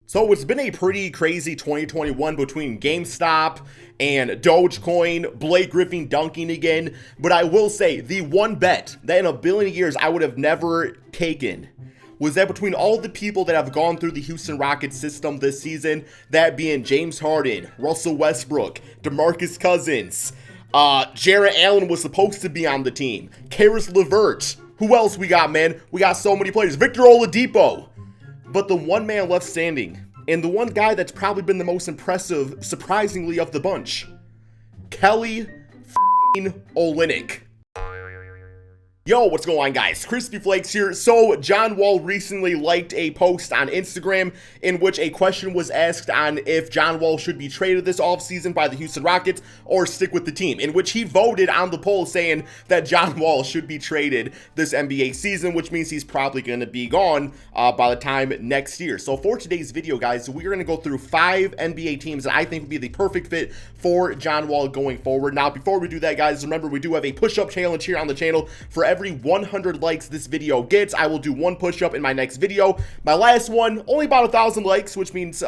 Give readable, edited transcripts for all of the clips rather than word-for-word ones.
So it's been a pretty crazy 2021 between GameStop and Dogecoin, Blake Griffin dunking again. But I will say the one bet that in a billion years I would have never taken was that between all the people that have gone through the Houston Rockets system this season, that being James Harden, Russell Westbrook, DeMarcus Cousins, Jarrett Allen was supposed to be on the team, Karis LeVert, who else we got, man? We got so many players, Victor Oladipo. But the one man left standing, and the one guy that's probably been the most impressive, surprisingly, of the bunch, Kelly Olynyk. Yo, what's going on, guys? Crispy Flakes here. So, John Wall recently liked a post on Instagram in which a question was asked on if John Wall should be traded this offseason by the Houston Rockets or stick with the team, in which he voted on the poll saying that John Wall should be traded this NBA season, which means he's probably going to be gone by the time next year. So, for today's video, guys, we're going to go through 5 NBA teams that I think would be the perfect fit for John Wall going forward. Now, before we do that, guys, remember we do have a push-up challenge here on the channel. For every 100 likes this video gets, I will do one push-up in my next video. My last one, only about 1,000 likes, which means,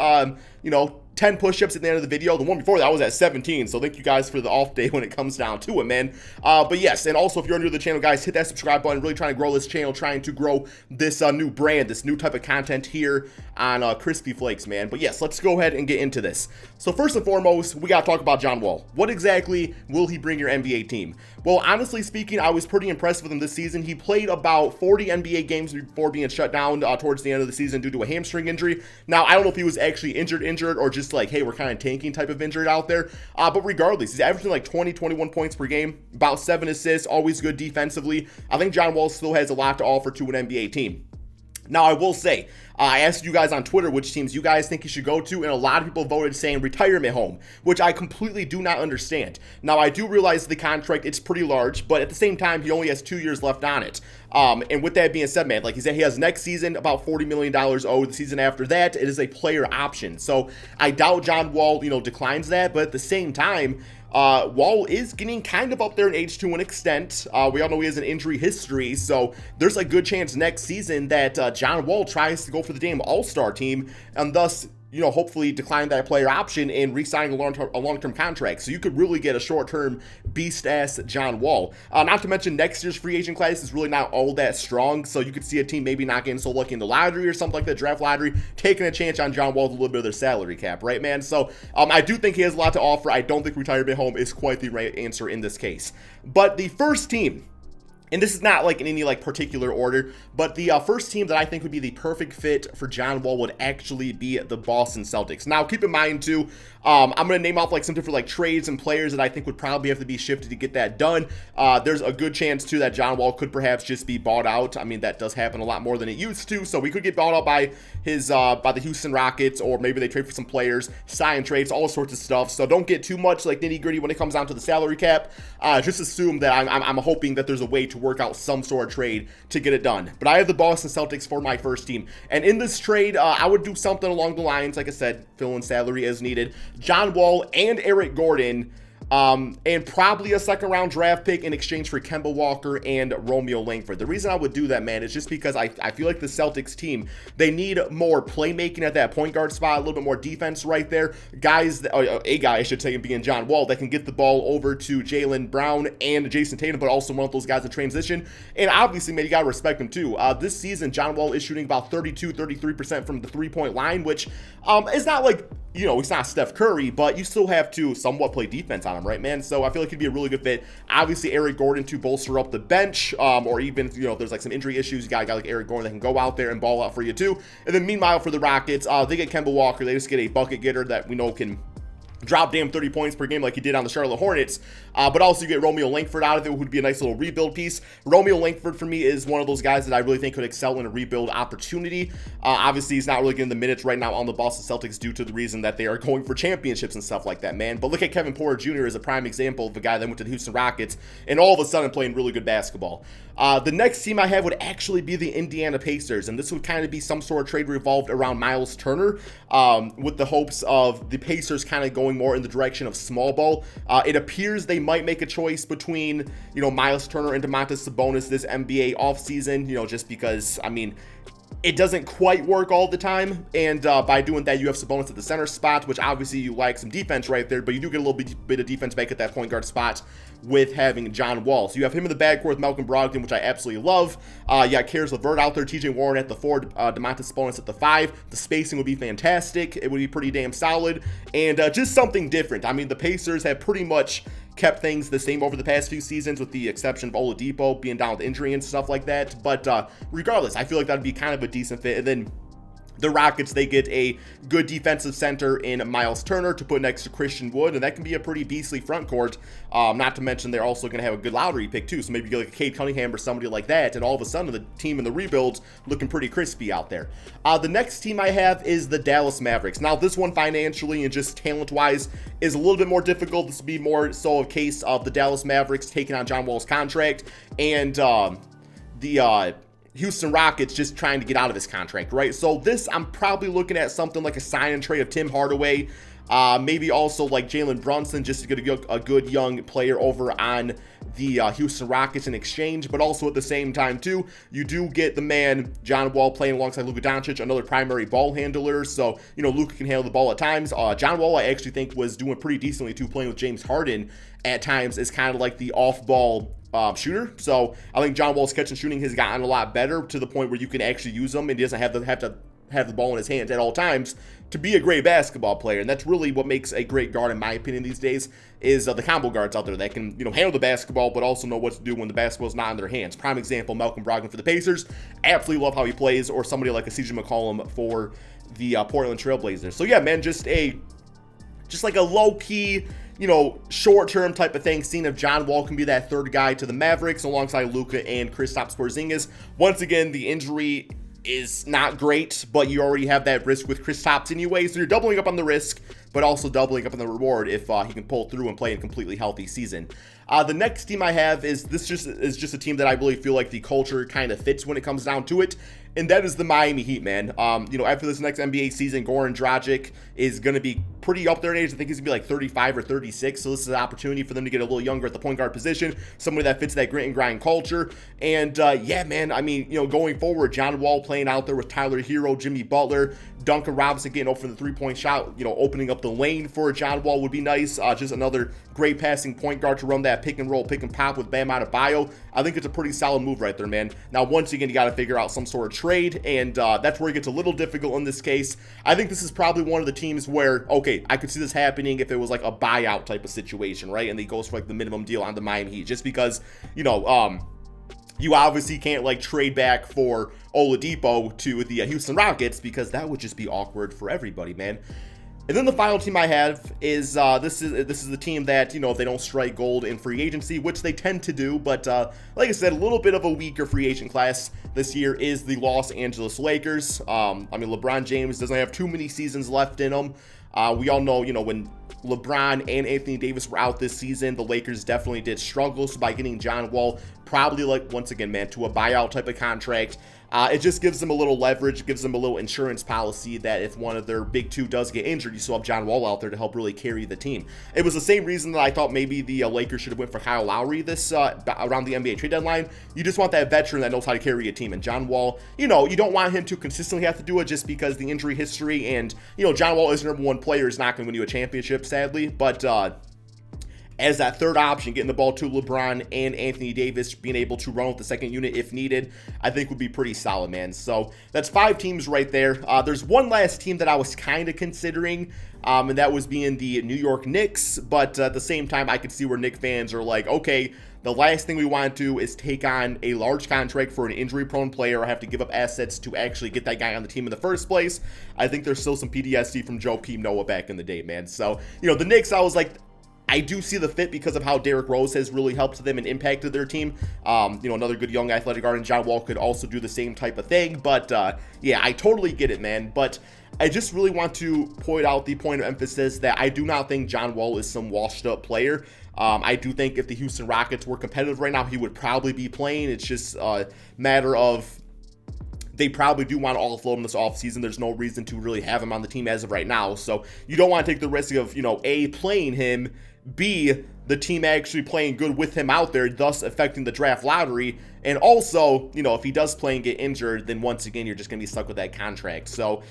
10 push-ups at the end of the video. The one before that was at 17, so thank you guys for the off day when it comes down to it, man. But yes, and also if you're new to the channel, guys, hit that subscribe button. Really trying to grow this channel, trying to grow this new brand, this new type of content here on Crispy Flakes, man. But yes, let's go ahead and get into this. So first and foremost, we gotta talk about John Wall. What exactly will he bring your NBA team? Well, honestly speaking, I was pretty impressed with him this season. He played about 40 NBA games before being shut down towards the end of the season due to a hamstring injury. Now, I don't know if he was actually injured or just like, hey, we're kind of tanking type of injured out there. But regardless, he's averaging like 20, 21 points per game, about 7 assists, always good defensively. I think John Wall still has a lot to offer to an NBA team. Now, I will say, I asked you guys on Twitter which teams you guys think he should go to, and a lot of people voted saying retirement home, which I completely do not understand. Now, I do realize the contract, it's pretty large, but at the same time, he only has 2 years left on it. And with that being said, man, like he said, he has next season about $40 million owed. The season after that, it is a player option. So I doubt John Wall, declines that, but at the same time, Wall is getting kind of up there in age to an extent. We all know he has an injury history, so there's a good chance next season that John Wall tries to go for the damn All-Star team, and thus, hopefully decline that player option and re-signing a long-term contract. So you could really get a short-term beast-ass John Wall. Not to mention next year's free agent class is really not all that strong, so you could see a team maybe not getting so lucky in the lottery or something like that, draft lottery, taking a chance on John Wall with a little bit of their salary cap, right, man? So I do think he has a lot to offer. I don't think retirement home is quite the right answer in this case. But the first team, and this is not like in any like particular order, but the first team that I think would be the perfect fit for John Wall would actually be the Boston Celtics. Now, keep in mind too, I'm going to name off like some different like trades and players that I think would probably have to be shifted to get that done. There's a good chance too that John Wall could perhaps just be bought out. I mean, that does happen a lot more than it used to. So we could get bought out by by the Houston Rockets, or maybe they trade for some players, sign trades, all sorts of stuff. So don't get too much like nitty gritty when it comes down to the salary cap. Just assume that I'm hoping that there's a way to work out some sort of trade to get it done. But I have the Boston Celtics for my first team. And in this trade, I would do something along the lines, like I said, fill in salary as needed. John Wall and Eric Gordon, and probably a second-round draft pick in exchange for Kemba Walker and Romeo Langford. The reason I would do that, man, is just because I feel like the Celtics team, they need more playmaking at that point guard spot, a little bit more defense right there. Guys, a guy, I should say, being John Wall, that can get the ball over to Jaylen Brown and Jason Tatum, but also one of those guys in transition. And obviously, man, you got to respect him, too. This season, John Wall is shooting about 33% from the three-point line, which is not like, he's not Steph Curry, but you still have to somewhat play defense on him, right, man? So I feel like he'd be a really good fit. Obviously, Eric Gordon to bolster up the bench, or even, if there's like some injury issues, you got a guy like Eric Gordon that can go out there and ball out for you too. And then meanwhile, for the Rockets, they get Kemba Walker. They just get a bucket getter that we know can drop damn 30 points per game like he did on the Charlotte Hornets, but also you get Romeo Langford out of it, who would be a nice little rebuild piece. Romeo Langford, for me, is one of those guys that I really think could excel in a rebuild opportunity. Obviously, he's not really getting the minutes right now on the Boston Celtics due to the reason that they are going for championships and stuff like that, man. But look at Kevin Porter Jr. as a prime example of a guy that went to the Houston Rockets and all of a sudden playing really good basketball. The next team I have would actually be the Indiana Pacers, and this would kind of be some sort of trade revolved around Miles Turner, with the hopes of the Pacers kind of going more in the direction of small ball. It appears they might make a choice between, Miles Turner and Domantas Sabonis this NBA offseason, just because, I mean, it doesn't quite work all the time, and by doing that, you have Sabonis at the center spot, which obviously you like some defense right there, but you do get a little bit of defense back at that point guard spot with having John Wall. So you have him in the backcourt with Malcolm Brogdon, which I absolutely love. Yeah, Caris LeVert out there, TJ Warren at the 4, Domantas Sabonis at the 5. The spacing would be fantastic. It would be pretty damn solid, and just something different. I mean, the Pacers have pretty much kept things the same over the past few seasons, with the exception of Oladipo being down with injury and stuff like that. But regardless, I feel like that'd be kind of a decent fit. And then the Rockets, they get a good defensive center in Miles Turner to put next to Christian Wood, and that can be a pretty beastly front court. Not to mention they're also going to have a good lottery pick too, so maybe you get like a Cade Cunningham or somebody like that, and all of a sudden the team in the rebuild's looking pretty crispy out there. The next team I have is the Dallas Mavericks. Now this one financially and just talent-wise is a little bit more difficult. This would be more so a case of the Dallas Mavericks taking on John Wall's contract, and the Houston Rockets just trying to get out of his contract, right? So this, I'm probably looking at something like a sign and trade of Tim Hardaway, maybe also like Jalen Brunson, just to get a good young player over on the Houston Rockets in exchange. But also at the same time too, you do get the man John Wall playing alongside Luka Doncic, another primary ball handler. So, you know, Luka can handle the ball at times. John Wall, I actually think, was doing pretty decently too, playing with James Harden at times as kind of like the off-ball shooter. So I think John Wall's catch and shooting has gotten a lot better to the point where you can actually use him, and he doesn't have to have the ball in his hands at all times to be a great basketball player. And that's really what makes a great guard, in my opinion, these days, is the combo guards out there that can, you know, handle the basketball, but also know what to do when the basketball's not in their hands. Prime example, Malcolm Brogdon for the Pacers. Absolutely love how he plays, or somebody like a CJ McCollum for the Portland Trailblazers. So yeah, man, just like a low-key, you know, short-term type of thing, seeing if John Wall can be that third guy to the Mavericks alongside Luka and Kristaps Porzingis. Once again, the injury is not great, but you already have that risk with Kristaps anyway, so you're doubling up on the risk, but also doubling up on the reward if he can pull through and play a completely healthy season. The next team I have is just a team that I really feel like the culture kind of fits when it comes down to it, and that is the Miami Heat, man. You know, after this next NBA season, Goran Dragic is going to be pretty up there in age. I think he's going to be like 35 or 36, so this is an opportunity for them to get a little younger at the point guard position, somebody that fits that grit and grind culture. And yeah, man, I mean, you know, going forward, John Wall playing out there with Tyler Hero, Jimmy Butler, Duncan Robinson getting open the three-point shot, you know, opening up the lane for John Wall would be nice. Just another great passing point guard to run that pick and roll, pick and pop with Bam Adebayo. I think it's a pretty solid move right there, man. Now, once again, you got to figure out some sort of trade, and that's where it gets a little difficult in this case. I think this is probably one of the teams where, okay, I could see this happening if it was like a buyout type of situation, right? And he goes for like the minimum deal on the Miami Heat, just because, you know, you obviously can't like trade back for Oladipo to the Houston Rockets, because that would just be awkward for everybody, man. And then the final team I have is this is the team that, you know, if they don't strike gold in free agency, which they tend to do, but like I said, a little bit of a weaker free agent class this year, is the Los Angeles Lakers. I mean, LeBron James doesn't have too many seasons left in him. We all know, you know, when LeBron and Anthony Davis were out this season, the Lakers definitely did struggle. So by getting John Wall, probably like, once again, man, to a buyout type of contract, it just gives them a little leverage, gives them a little insurance policy that if one of their big two does get injured, you still have John Wall out there to help really carry the team. It was the same reason that I thought maybe the Lakers should have went for Kyle Lowry this around the NBA trade deadline. You just want that veteran that knows how to carry a team, and John Wall, you know, you don't want him to consistently have to do it just because the injury history, and, you know, John Wall is your number one player, is not going to win you a championship, sadly, but as that third option, getting the ball to LeBron and Anthony Davis, being able to run with the second unit if needed, I think would be pretty solid, man. So that's 5 teams right there. There's one last team that I was kind of considering, and that was being the New York Knicks, but at the same time, I could see where Knicks fans are like, okay, the last thing we want to do is take on a large contract for an injury-prone player or have to give up assets to actually get that guy on the team in the first place. I think there's still some PTSD from Joakim Noah back in the day, man. So, you know, the Knicks, I was like, I do see the fit because of how Derrick Rose has really helped them and impacted their team. You know, another good young athletic guard, and John Wall could also do the same type of thing. But yeah, I totally get it, man. But I just really want to point out the point of emphasis that I do not think John Wall is some washed up player. I do think if the Houston Rockets were competitive right now, he would probably be playing. It's just a matter of they probably do want to offload him this offseason. There's no reason to really have him on the team as of right now. So you don't want to take the risk of, you know, A, playing him, B, the team actually playing good with him out there, thus affecting the draft lottery. And also, you know, if he does play and get injured, then once again, you're just going to be stuck with that contract. So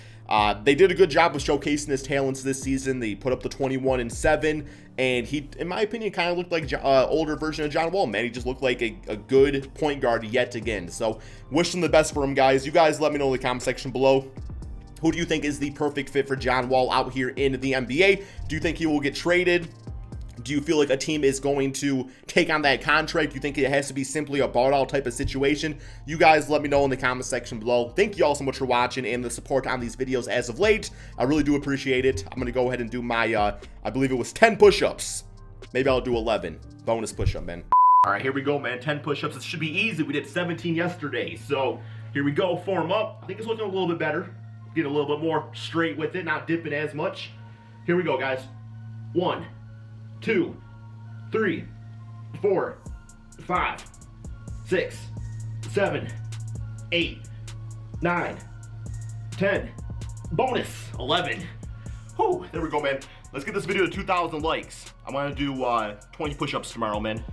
they did a good job of showcasing his talents this season. They put up the 21-7, and he, in my opinion, kind of looked like older version of John Wall, man. He just looked like a good point guard yet again. So wish him the best for him, guys. You guys let me know in the comment section below. Who do you think is the perfect fit for John Wall out here in the NBA? Do you think he will get traded? Do you feel like a team is going to take on that contract? Do you think it has to be simply a bought-out type of situation? You guys let me know in the comment section below. Thank you all so much for watching and the support on these videos as of late. I really do appreciate it. I'm going to go ahead and do my, I believe it was 10 push-ups. Maybe I'll do 11. Bonus push-up, man. All right, here we go, man. 10 push-ups. It should be easy. We did 17 yesterday. So here we go. Form up. I think it's looking a little bit better. Getting a little bit more straight with it, not dipping as much. Here we go, guys. 1, 2, 3, 4, 5, 6, 7, 8, 9, 10. Bonus 11. Whew, there we go, man. Let's get this video to 2,000 likes. I'm gonna do 20 push-ups tomorrow, man.